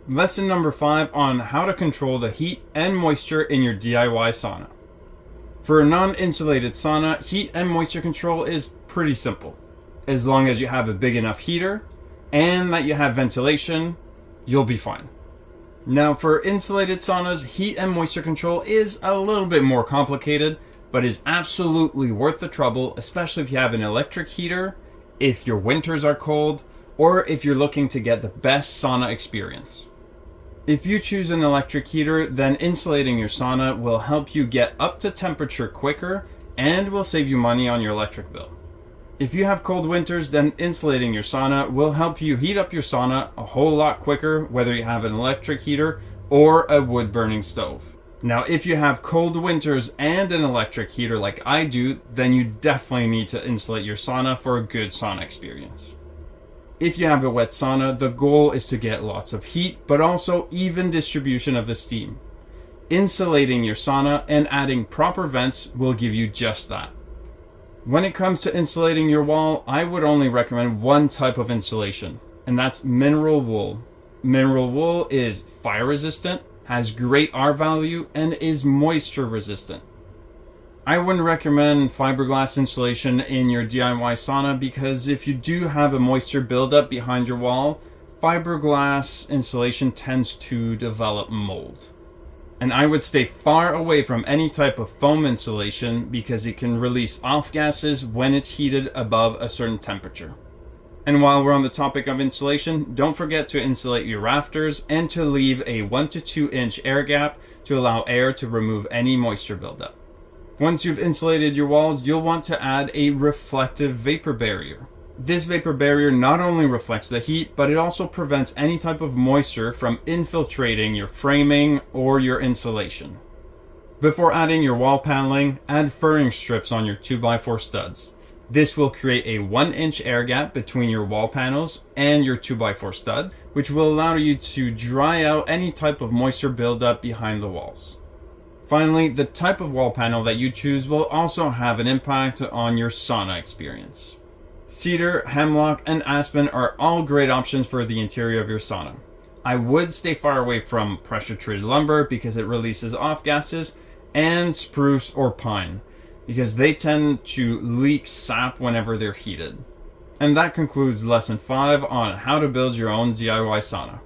Lesson number 5 on how to control the heat and moisture in your DIY sauna. For a non-insulated sauna, heat and moisture control is pretty simple. As long as you have a big enough heater and that you have ventilation, you'll be fine. Now for insulated saunas, heat and moisture control is a little bit more complicated, but is absolutely worth the trouble, especially if you have an electric heater, if your winters are cold, or if you're looking to get the best sauna experience. If you choose an electric heater, then insulating your sauna will help you get up to temperature quicker and will save you money on your electric bill. If you have cold winters, then insulating your sauna will help you heat up your sauna a whole lot quicker, whether you have an electric heater or a wood burning stove. Now, if you have cold winters and an electric heater like I do, then you definitely need to insulate your sauna for a good sauna experience. If you have a wet sauna, the goal is to get lots of heat, but also even distribution of the steam. Insulating your sauna and adding proper vents will give you just that. When it comes to insulating your wall, I would only recommend one type of insulation, and that's mineral wool. Mineral wool is fire resistant, has great R value, and is moisture resistant. I wouldn't recommend fiberglass insulation in your DIY sauna because if you do have a moisture buildup behind your wall, fiberglass insulation tends to develop mold. And I would stay far away from any type of foam insulation because it can release off gases when it's heated above a certain temperature. And while we're on the topic of insulation, don't forget to insulate your rafters and to leave a 1 to 2 inch air gap to allow air to remove any moisture buildup. Once you've insulated your walls, you'll want to add a reflective vapor barrier. This vapor barrier not only reflects the heat, but it also prevents any type of moisture from infiltrating your framing or your insulation. Before adding your wall paneling, add furring strips on your 2x4 studs. This will create a 1 inch air gap between your wall panels and your 2x4 studs, which will allow you to dry out any type of moisture buildup behind the walls. Finally, the type of wall panel that you choose will also have an impact on your sauna experience. Cedar, hemlock, and aspen are all great options for the interior of your sauna. I would stay far away from pressure-treated lumber because it releases off gases, and spruce or pine because they tend to leak sap whenever they're heated. And that concludes lesson 5 on how to build your own DIY sauna.